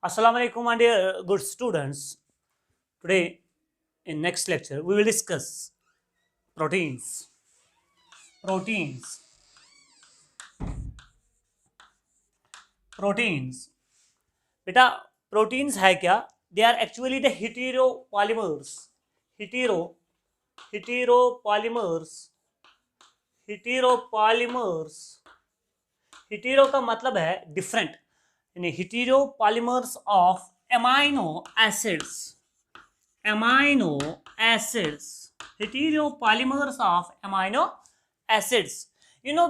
Assalamu alaikum, my dear good students. Today, in next lecture, we will discuss proteins. Proteins. Proteins. बेटा proteins है क्या? They are actually the heteropolymers. Heteropolymers. हीटेरो का मतलब है different, यानी heteropolymers of amino acids. Heteropolymers of amino acids. You know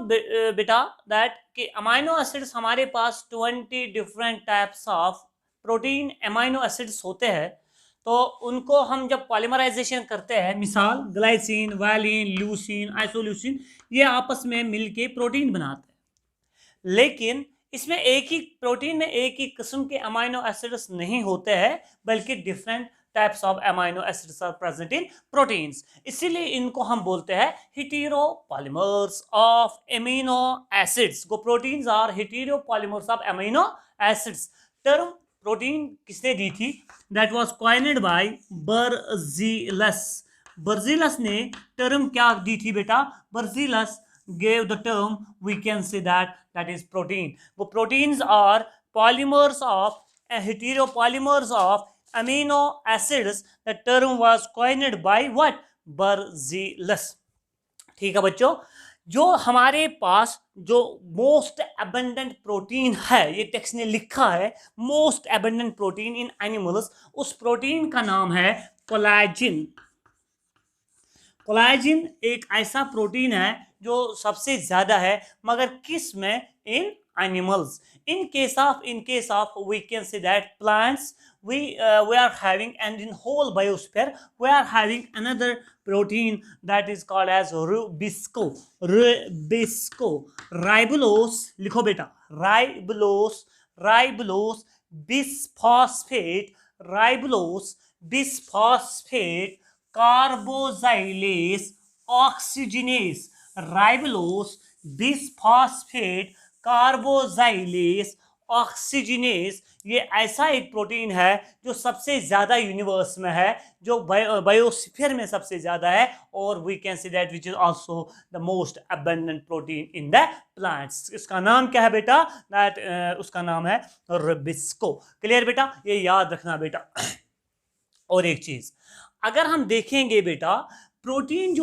बेटा that कि amino acids हमारे पास 20 different types of protein amino acids होते हैं, तो उनको हम जब पॉलीमराइजेशन करते हैं, मिसाल ग्लाइसिन, वालिन, ल्यूसिन, आइसोल्यूसिन, ये आपस में मिलके प्रोटीन बनाते हैं। लेकिन इसमें एक ही प्रोटीन में एक ही किस्म के अमाइनो एसिड्स नहीं होते हैं, बल्कि different types of amino acids are present in proteins. इसीलिए इनको हम बोलते हैं heteropolymers of amino acids. Go proteins are heteropolymers of amino acids. Term protein किसने दी थी? That was coined by Berzelius. Berzelius ने टर्म क्या दी थी बेटा? बर्जीलस gave the term, we can say that is protein. वो proteins are polymers of heteropolymers of amino acids. The term was coined by what? Berzelius. ठीक है बच्चों, जो हमारे पास जो मोस्ट एबंडेंट प्रोटीन है, ये टेक्स्ट ने लिखा है मोस्ट एबंडेंट प्रोटीन इन एनिमल्स, उस प्रोटीन का नाम है कोलेजिन। कोलेजिन एक ऐसा प्रोटीन है जो सबसे ज्यादा है, मगर किस में? इन animals. in case of we can say that plants we are having, and in whole biosphere we are having another protein that is called as ribosco। ribulose लिखो बेटा, ribulose bisphosphate, carboxylase oxygenase। Ribulose bisphosphate carboxylase oxygenase, ये ऐसा एक protein है जो सबसे ज्यादा universe में है, जो बायोस्फीयर में सबसे ज्यादा है, और we can see that which is also the most abundant protein in the plants. इसका नाम क्या है बेटा? दैट उसका नाम है रिबिस्को। क्लियर बेटा? ये याद रखना बेटा। और एक चीज अगर हम देखेंगे बेटा, प्रोटीन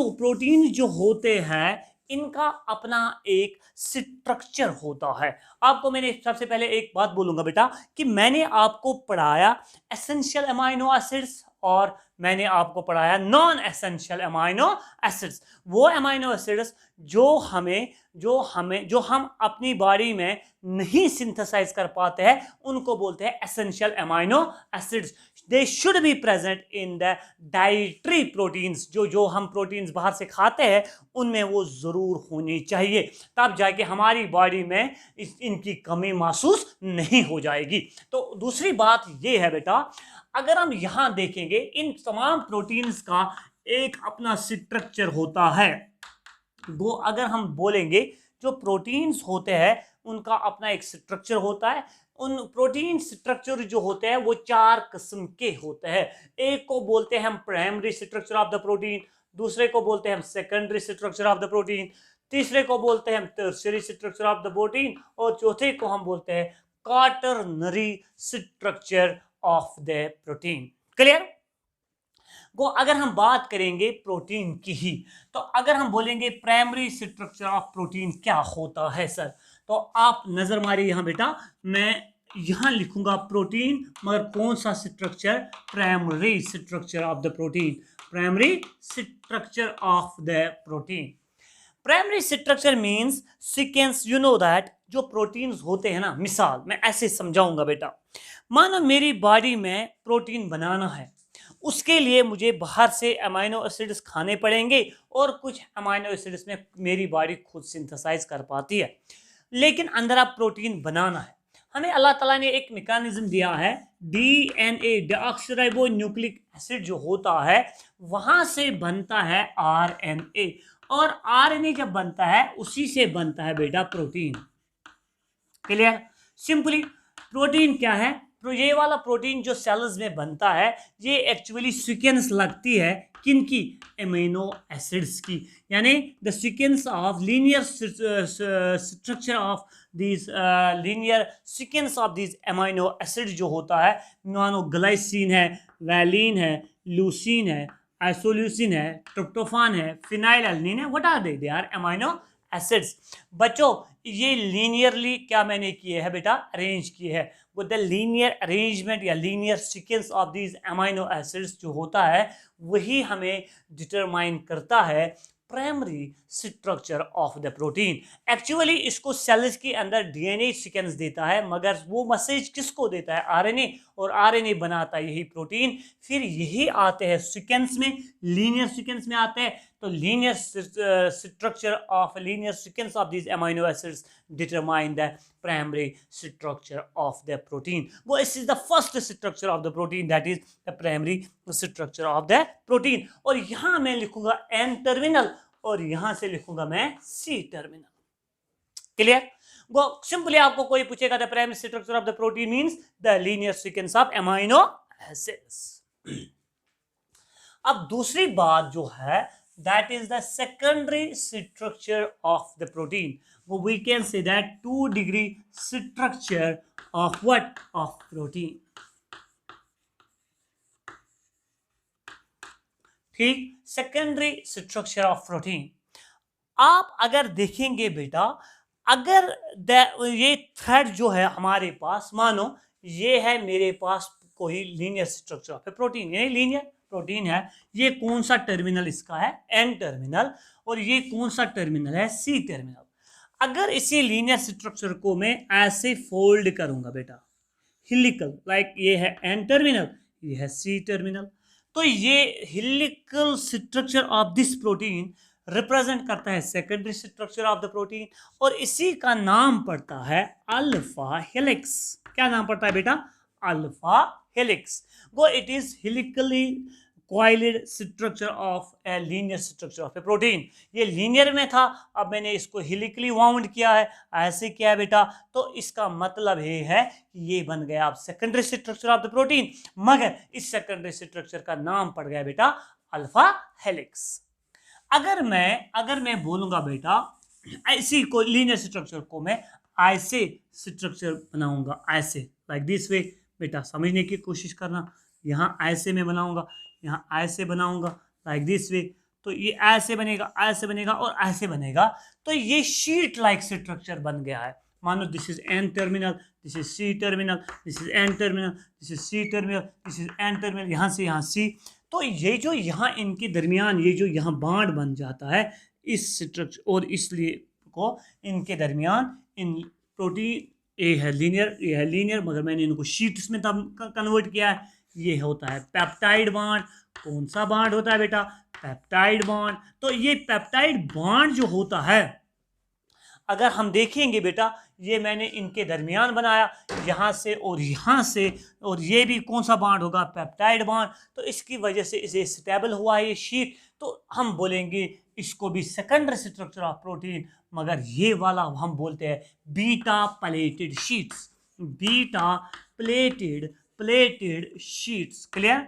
जो होते हैं इनका अपना एक स्ट्रक्चर होता है। आपको मैंने सबसे पहले एक बात बोलूंगा बेटा कि मैंने आपको पढ़ाया एसेंशियल अमाइनो एसिड्स और मैंने आपको पढ़ाया नॉन एसेंशियल अमाइनो एसिड्स। वो अमाइनो एसिड्स जो हम अपनी बॉडी में नहीं सिंथेसाइज कर पाते हैं, उनको बोलते हैं essential amino acids. They should be present in the dietary proteins. जो हम प्रोटीन्स बाहर से खाते हैं उनमें वो जरूर होनी चाहिए, तब जाके हमारी बॉडी में इनकी कमी महसूस नहीं हो जाएगी। तो दूसरी बात ये है बेटा, अगर हम यहां देखेंगे इन तमाम प्रोटीन्स का एक अपना स्ट्रक्चर होता है। वो अगर हम बोलेंगे जो प्रोटीन्स होते हैं उनका अपना एक स्ट्रक्चर होता है। उन प्रोटीन स्ट्रक्चर जो होते हैं वो 4 किस्म के होते हैं। एक को बोलते हैं हम primary structure of the protein, दूसरे को बोलते हैं हम secondary structure of the protein, तीसरे को बोलते हैं हम tertiary structure of the protein, और चौथे को हम बोलते हैं quaternary structure of the protein. Clear? वो अगर हम बात करेंगे प्रोटीन की ही, तो अगर हम बोलेंगे प्राइमरी स्ट्रक्चर ऑफ प्रोटीन क्या होता है सर, तो आप नजर मारिए यहां बेटा, मैं यहां लिखूंगा प्रोटीन, मगर कौन सा structure? Primary structure of the protein. Primary structure of the protein. Primary structure means sequence. You know that जो प्रोटीन्स होते हैं ना, मिसाल मैं ऐसे समझाऊंगा बेटा, मानो मेरी बॉडी में प्रोटीन बनाना है, उसके लिए मुझे बाहर से अमाइनो एसिड्स खाने पड़ेंगे, और कुछ अमाइनो एसिड्स में मेरी बॉडी खुद सिंथेसाइज कर पाती है। लेकिन अंदर आप प्रोटीन बनाना है, हमें अल्लाह ताला ने एक मैकेनिज्म दिया है, डीएनए डीऑक्सीराइबो न्यूक्लिक एसिड जो होता है वहां से बनता है आरएनए, और आरएनए जब बनता है उसी से बनता है बेटा प्रोटीन। क्लियर? सिंपली प्रोटीन क्या है? ये वाला प्रोटीन जो सेल्स में बनता है ये एक्चुअली सीक्वेंस लगती है किनकी, एमिनो एसिड्स की, यानी the sequence of linear structure of this linear sequence of this amino acid जो होता है, मानो ग्लाइसिन है, वैलिन है, लूसीन है, आइसोल्यूसिन है, ट्रिप्टोफान है, फिनाइल एलनिन है, what are they are amino acids. बच्चों ये लीनियरली क्या मैंने किए हैं बेटा, अरेंज किए हैं। विद द लीनियर अरेंजमेंट या linear sequence of these amino acids जो होता है वही हमें डिटरमाइन करता है primary structure of the protein. Actually इसको सेल्स के अंदर डीएनए सीक्वेंस देता है, मगर वो मैसेज किसको देता है, आरएनए, और आरएनए बनाता है यही प्रोटीन। फिर यही आते हैं सीक्वेंस में, लीनियर सीक्वेंस में आते हैं। तो linear structure of linear sequence of this amino acids determine the primary structure of the protein. वो इस is the first structure of the protein, that is the primary structure of the protein. और यहां मैं लिखूंगा N terminal और यहां से लिखूंगा मैं सी टर्मिनल। क्लियर? वो सिंपली आपको कोई पूछेगा the primary structure of the protein means the linear sequence of amino acids. अब दूसरी बात जो है that is the secondary structure of the protein. Well, we can say that 2-degree structure of what? Of protein. ठीक, secondary structure of protein. आप अगर देखेंगे बेटा, अगर ये थ्रेड जो है हमारे पास, मानो ये है मेरे पास कोई लीनियर स्ट्रक्चर ऑफ प्रोटीन, यानी लीनियर प्रोटीन है, ये कौन सा टर्मिनल इसका है, एन टर्मिनल, और ये कौन सा टर्मिनल है, सी टर्मिनल। अगर इसी लीनियर स्ट्रक्चर को मैं ऐसे फोल्ड करूंगा बेटा, हेलिकल, लाइक ये है एन टर्मिनल, ये है सी टर्मिनल, तो ये helical structure of this protein represent करता है secondary structure of the protein, और इसी का नाम पड़ता है अल्फा हेलिक्स। क्या नाम पड़ता है बेटा, अल्फा हेलिक्स। वो it is helically coiled structure of a linear structure of a protein। ये लीनियर में था, अब मैंने इसको हेलिकली वाउंड किया है, ऐसे किया है बेटा, तो इसका मतलब ये है कि ये बन गया अब secondary structure of the protein, मगर इस सेकेंडरी स्ट्रक्चर का नाम पड़ गया बेटा अल्फा हेलिक्स। अगर मैं बोलूंगा बेटा ऐसी को लीनियर स्ट्रक्चर को मैं ऐसे स्ट्रक्चर बनाऊंगा, ऐसे लाइक दिस वे, बेटा समझने की कोशिश करना, यहाँ ऐसे में बनाऊंगा, यहाँ ऐसे बनाऊंगा लाइक दिस वे, तो ये ऐसे बनेगा, ऐसे बनेगा और ऐसे बनेगा, तो ये शीट लाइक स्ट्रक्चर बन गया है। मानो this is N terminal, this is C terminal, this is N terminal, this is C terminal, this is N terminal, यहाँ से यहाँ सी, तो ये जो यहाँ इनके दरमियान ये जो यहाँ बांड बन जाता है इस स्ट्रक्चर और इसलिए को इनके दरमियान इन प्रोटीन ये है लीनियर, मगर मैंने इनको शीट्स में कन्वर्ट किया है। ये होता है पेप्टाइड बॉन्ड। कौन सा बॉन्ड होता है बेटा, पेप्टाइड बॉन्ड। तो ये पेप्टाइड बॉन्ड जो होता है, अगर हम देखेंगे बेटा, ये मैंने इनके दरमियान बनाया, यहाँ से और यहाँ से, और ये भी कौन सा बॉन्ड होगा, पेप्टाइड बॉन्ड। तो इसकी वजह से इसे स्टेबल हुआ है ये शीट, तो हम बोलेंगे इसको भी सेकेंडरी स्ट्रक्चर ऑफ प्रोटीन, मगर ये वाला हम बोलते हैं beta pleated sheets, beta pleated sheets. Clear,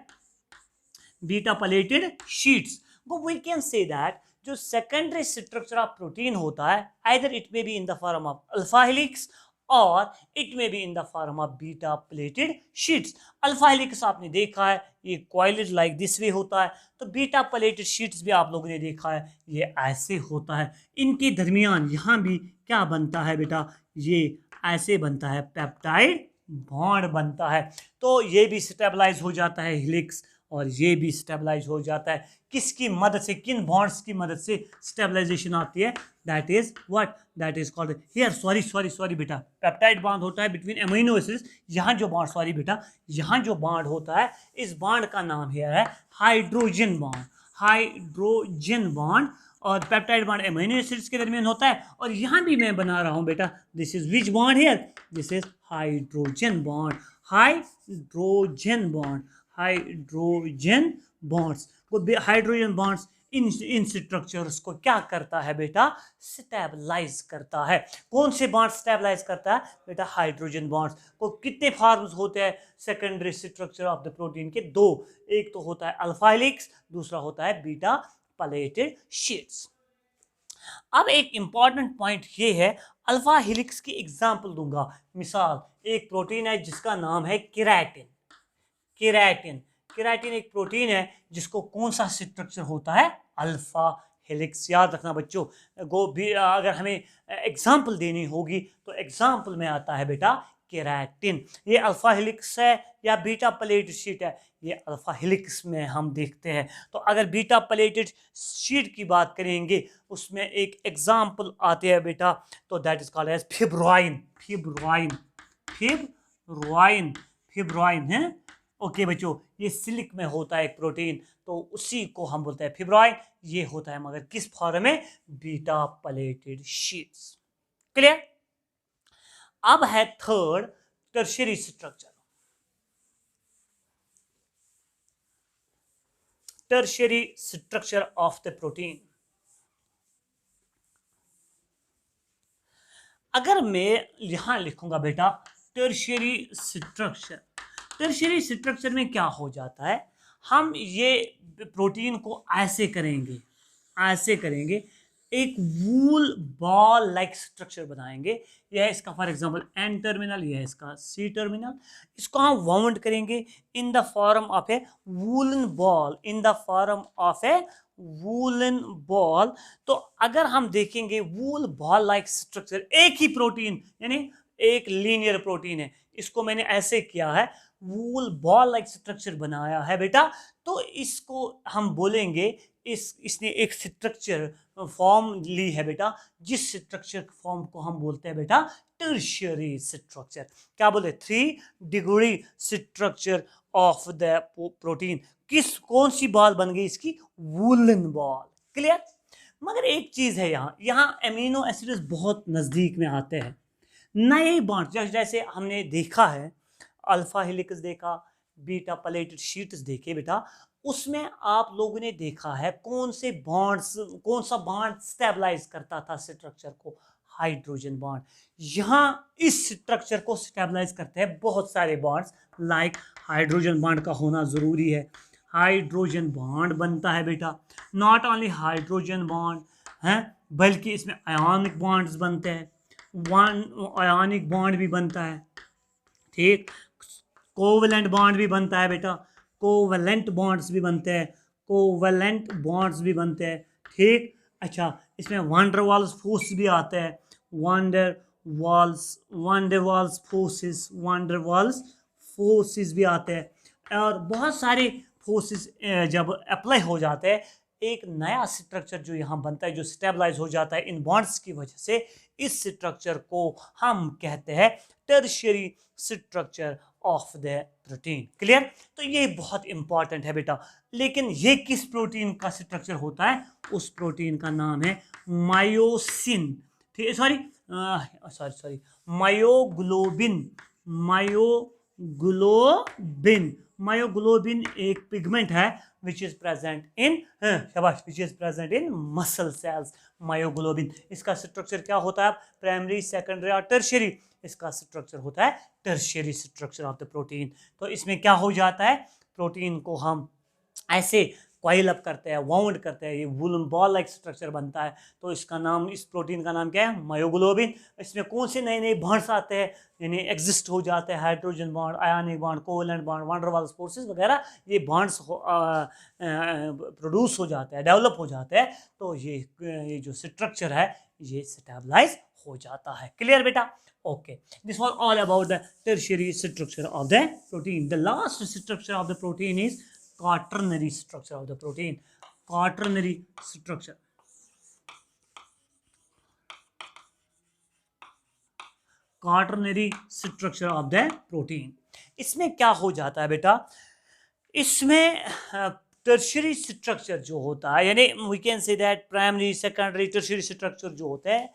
beta pleated sheets. We can say that जो सेकेंडरी स्ट्रक्चर ऑफ प्रोटीन होता है, either it may be in the form of alpha helix और it may be in the form of beta pleated sheets. Alpha helix आपने देखा है, ये coiled like this way होता है, तो बीटा प्लेटेड शीट्स भी आप लोगों ने देखा है, ये ऐसे होता है। इनके दरमियान यहाँ भी क्या बनता है बेटा, ये ऐसे बनता है, पेप्टाइड बॉन्ड बनता है, तो ये भी स्टेबलाइज हो जाता है हेलिक्स, और ये भी स्टेबलाइज हो जाता है। किसकी मदद से, किन बॉन्ड्स की मदद से स्टेबलाइजेशन आती है, that is what, that is called here, sorry बेटा, पेप्टाइड बॉन्ड होता है बिटवीन अमीनो एसिड्स। यहाँ जो बॉन्ड, सॉरी बेटा, यहाँ जो बॉन्ड होता है, इस बॉन्ड का नाम हियर है हाइड्रोजन बॉन्ड, हाइड्रोजन बॉन्ड। और पेप्टाइड बॉन्ड अमीनो एसिड्स के दरमियान होता है, और यहाँ भी मैं बना रहा हूँ बेटा, this is which bond here, this is hydrogen bond, hydrogen bond, hydrogen bonds. hydrogen bonds in structures को क्या करता है बेटा, स्टेबलाइज करता है। कौन से बॉन्ड स्टेबलाइज करता है बेटा, हाइड्रोजन बॉन्ड्स को। कितने फॉर्म्स होते हैं secondary structure of the protein के, दो, एक तो होता है अल्फा हेलिक्स, दूसरा होता है बीटा पैलेटेड शीट्स। अब एक इंपॉर्टेंट पॉइंट ये है, अल्फा हेलिक्स की एग्जांपल दूंगा। मिसाल, एक प्रोटीन है जिसका नाम है केराटिन। केराटिन केराटिन एक प्रोटीन है जिसको कौन सा स्ट्रक्चर होता है, अल्फा हेलिक्स। याद रखना बच्चों, भी अगर हमें एग्जांपल देनी होगी तो एग्जांपल में आता है बेटा केराटिन। ये अल्फा हेलिक्स है या बीटा प्लेटेड शीट है, ये अल्फा हेलिक्स में हम देखते हैं। तो अगर बीटा प्लेटेड शीट की बात करेंगे उसमें एक एग्जांपल आते हैं बेटा, तो दैट इज कॉल्ड एज फिब्रोइन। फिब्रोइन फिब्रोइन फिब्रोइन है। ओके बच्चों, ये सिलिक में होता है एक प्रोटीन, तो उसी को हम बोलते हैं फिब्रोइन। ये होता है मगर किस फॉर्म में, बीटा प्लेटेड शीट्स। क्लियर। अब है third, tertiary structure. Tertiary structure of the protein. अगर मैं यहां लिखूंगा बेटा टर्शियरी स्ट्रक्चर, टर्शियरी स्ट्रक्चर में क्या हो जाता है, हम ये प्रोटीन को ऐसे करेंगे, ऐसे करेंगे, एक वूल बॉल लाइक स्ट्रक्चर बनाएंगे। यह है इसका फॉर एग्जांपल एन टर्मिनल, यह है इसका सी टर्मिनल। इसको हम वाउंड करेंगे इन the form of A woollen ball, in the form of A woollen ball. तो अगर हम देखेंगे वूल बॉल लाइक स्ट्रक्चर, एक ही प्रोटीन यानी एक लीनियर प्रोटीन है, इसको मैंने ऐसे किया है, वूल बॉल लाइक स्ट्रक्चर बनाया है बेटा। तो इसको हम बोलेंगे इसने एक स्ट्रक्चर फॉर्म ली है बेटा, जिस स्ट्रक्चर फॉर्म को हम बोलते हैं बेटा टर्शियरी स्ट्रक्चर। क्या बोले, 3 degree structure of the protein. कौन सी बॉल बन गई इसकी, वूलन बॉल। क्लियर। मगर एक चीज है, यहाँ एमिनो एसिड्स बहुत नजदीक में आते हैं। नए बॉन्ड जैसे हमने देखा है, अल्फा हेलिक्स देखा, बीटा प्लेटेड शीट्स देखे बेटा, उसमें आप लोगों ने देखा है कौन से बॉन्ड्स, कौन सा बॉन्ड स्टेबलाइज करता था स्ट्रक्चर को, हाइड्रोजन बॉन्ड। यहाँ इस स्ट्रक्चर को स्टेबलाइज करते हैं बहुत सारे बॉन्ड्स, लाइक हाइड्रोजन बॉन्ड का होना जरूरी है। हाइड्रोजन बॉन्ड बनता है बेटा, नॉट ओनली हाइड्रोजन बॉन्ड है बल्कि इसमें आयोनिक बॉन्ड्स बनते हैं, वन आयोनिक बॉन्ड भी बनता है, ठीक। कोवलेंट बॉन्ड भी बनता है बेटा, कोवलेंट बॉन्ड्स भी बनते हैं, कोवलेंट बॉन्ड्स भी बनते हैं, ठीक। अच्छा, इसमें वांडर वाल्स फोर्स भी आते हैं, वांडर वाल्स फोर्सेस भी आते हैं, और बहुत सारे फोर्सेस जब अप्लाई हो जाते हैं, एक नया स्ट्रक्चर जो यहाँ बनता है, जो स्टेबलाइज हो जाता है इन बॉन्ड्स की वजह से, इस स्ट्रक्चर को हम कहते हैं tertiary structure of the protein. Clear. तो ये बहुत इंपॉर्टेंट है बेटा। लेकिन ये किस प्रोटीन का स्ट्रक्चर होता है, उस प्रोटीन का नाम है मायोसिन, ठीक है, सॉरी मायोग्लोबिन। मायोग्लोबिन एक पिगमेंट है which is present in muscle cells. Myoglobin, इसका स्ट्रक्चर क्या होता है, प्राइमरी, सेकेंडरी और टर्शियरी। इसका स्ट्रक्चर होता है tertiary structure of the protein. तो इसमें क्या हो जाता है, प्रोटीन को हम ऐसे कॉइल अप करते हैं, वाउंड करते हैं, ये वूलन बॉल लाइक स्ट्रक्चर बनता है। तो इसका नाम, इस प्रोटीन का नाम क्या है, मायोग्लोबिन। इसमें कौन से नए नए बॉन्ड्स आते हैं, यानी एग्जिस्ट हो जाते हैं, hydrogen bond, ionic bond, covalent bond, van der Waals forces वगैरह, ये बॉन्ड्स प्रोड्यूस हो जाते हैं, डेवलप हो जाते हैं। तो ये जो स्ट्रक्चर है ये स्टेबलाइज हो जाता है। क्लियर बेटा। Okay, this was all about the tertiary structure of the protein. The last structure of the protein is quaternary structure of the protein. Quaternary structure. Quaternary structure of the protein. इसमें क्या हो जाता है बेटा, इसमें tertiary structure जो होता है, यानी we can say that primary, secondary, tertiary structure जो होते हैं,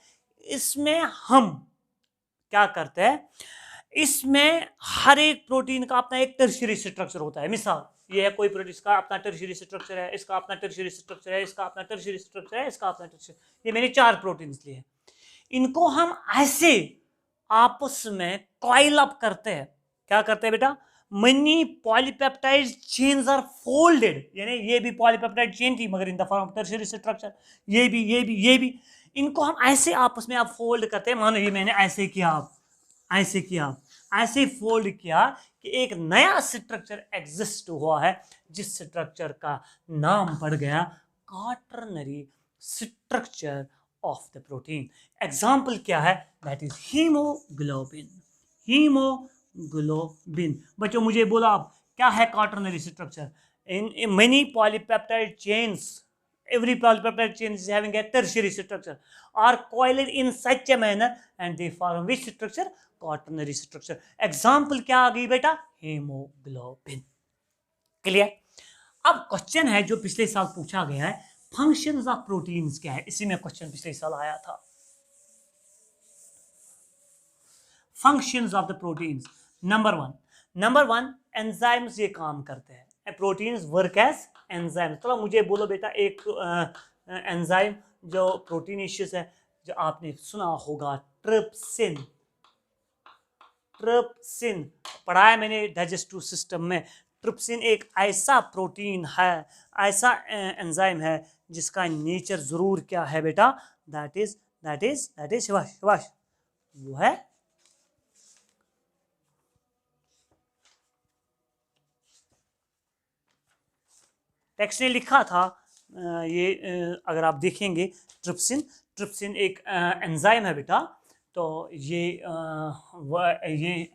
इसमें हम क्या करते हैं, इसमें हर एक प्रोटीन का अपना एक टर्शियरी स्ट्रक्चर होता है। मिसाल ये है कोई प्रोटीन, इसका अपना टर्शियरी स्ट्रक्चर है, इसका अपना टर्शियरी स्ट्रक्चर है, इसका अपना टर्शियरी स्ट्रक्चर है, इसका अपना टर्शियरी, ये मैंने 4 प्रोटीन्स लिए हैं। इनको हम ऐसे आपस में कॉइल अप करते हैं। क्या करते हैं बेटा? Many polypeptide chains are folded, यानी ये भी पॉलीपेप्टाइड चेन थी मगर in the form of tertiary structure, ये भी इनको हम ऐसे आपस में आप फोल्ड करते हैं। मानो ये मैंने ऐसे किया, ऐसे किया, ऐसे फोल्ड किया कि एक नया स्ट्रक्चर एग्जिस्ट हुआ है, जिस स्ट्रक्चर का नाम पड़ गया quaternary structure of the protein. Example क्या है? That is haemoglobin. हीमोग्लोबिन। बच्चों मुझे बोला आप क्या है quaternary structure? in many polypeptide chains, every polypeptide chain is having a tertiary structure, are coiled in such a manner and they form which structure? Quaternary structure. Example क्या आ गई बेटा? hemoglobin. Clear? अब क्वेश्चन है जो पिछले साल पूछा गया है, फंक्शंस ऑफ प्रोटीन्स क्या है? इसी में क्वेश्चन पिछले साल आया था। Functions of the proteins. Number one enzymes ये काम करते हैं। Proteins work as enzyme. चलो मुझे बोलो बेटा एक एंजाइम जो प्रोटीनेशियस है, जो आपने सुना होगा ट्रिप्सिन। ट्रिप्सिन पढ़ा है मैंने डाइजेस्टिव सिस्टम में। ट्रिप्सिन एक ऐसा प्रोटीन है, ऐसा एंजाइम है जिसका नेचर जरूर क्या है बेटा? दैट इज शिवाश वो है टेक्स्ट ने लिखा था ये अगर आप देखेंगे ट्रिप्सिन एक एंजाइम है बेटा। तो ये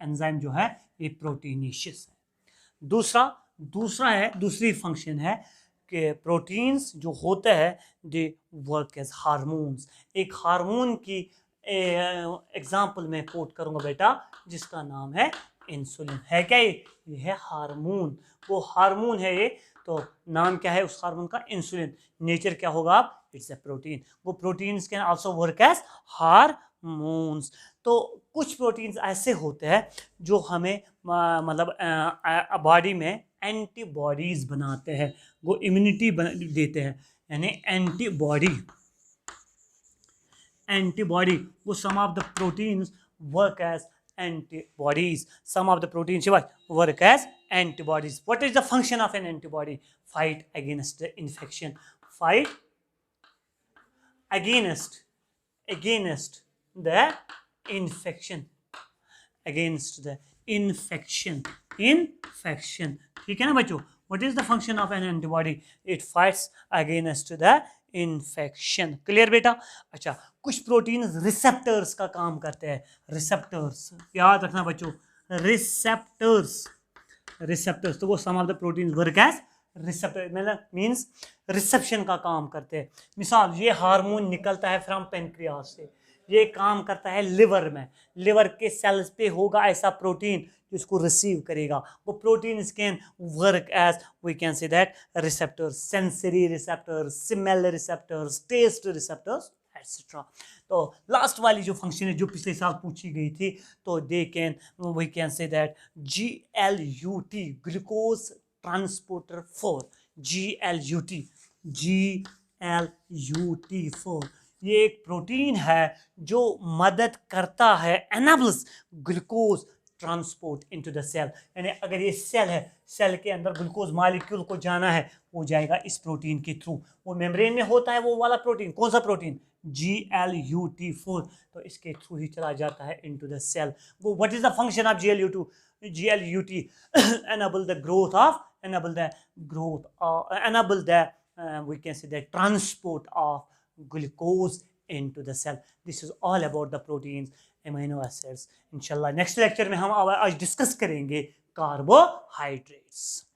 एंजाइम जो है ये प्रोटीनेशियस है। दूसरी फंक्शन है कि प्रोटीन्स जो होते हैं दे वर्क एज हार्मोन्स। एक हार्मोन की एग्जाम्पल मैं कोट करूंगा बेटा, जिसका नाम है इंसुलिन। है क्या ये है हार्मोन। वो हार्मोन है ये, तो नाम क्या है उस हार्मोन का? इंसुलिन। नेचर क्या होगा आप? It's a protein. वो proteins can also work as hormones. तो कुछ प्रोटीन्स ऐसे होते हैं जो हमें मतलब बॉडी में एंटीबॉडीज बनाते हैं, वो इम्यूनिटी देते हैं, यानी एंटीबॉडी वो some of the proteins work as antibodies. Some of the proteins work as antibodies. What is the function of an antibody? Fight against the infection. Fight against the infection. Against the infection. ठीक है ना बच्चों? What is the function of an antibody? It fights against the infection. Clear बेटा? अच्छा, कुछ protein receptors का काम करते हैं। रिसेप्टर्स याद रखना बच्चों, रिसेप्टर्स तो वो some of the protein work as receptor, मतलब मींस रिसेप्शन का काम करते हैं। मिसाल ये हार्मोन निकलता है फ्रॉम पेनक्रियास से, ये काम करता है लिवर में, लिवर के सेल्स पे होगा ऐसा प्रोटीन जिसको रिसीव करेगा। वो protein can work as we can say that receptors, sensory receptors, smell receptors, taste receptors etcetera. तो लास्ट वाली जो फंक्शन है जो पिछले साल पूछी गई थी, तो they can we can say that GLUT, glucose transporter 4, GLUT4। ये एक प्रोटीन है जो मदद करता है, enables glucose transport into the cell. यानी अगर ये सेल है, सेल के अंदर ग्लूकोज मॉलिक्यूल को जाना है, वो जाएगा इस प्रोटीन के थ्रू। वो मेम्ब्रेन में होता है वो वाला प्रोटीन, कौन सा प्रोटीन? GLUT4। तो इसके थ्रू ही चला जाता है इनटू द सेल। वो what is the function of GLUT? enable the we can say the transport of glucose into the cell. This is all about the proteins, amino acids. इंशाल्लाह next lecture में हम आज discuss करेंगे carbohydrates.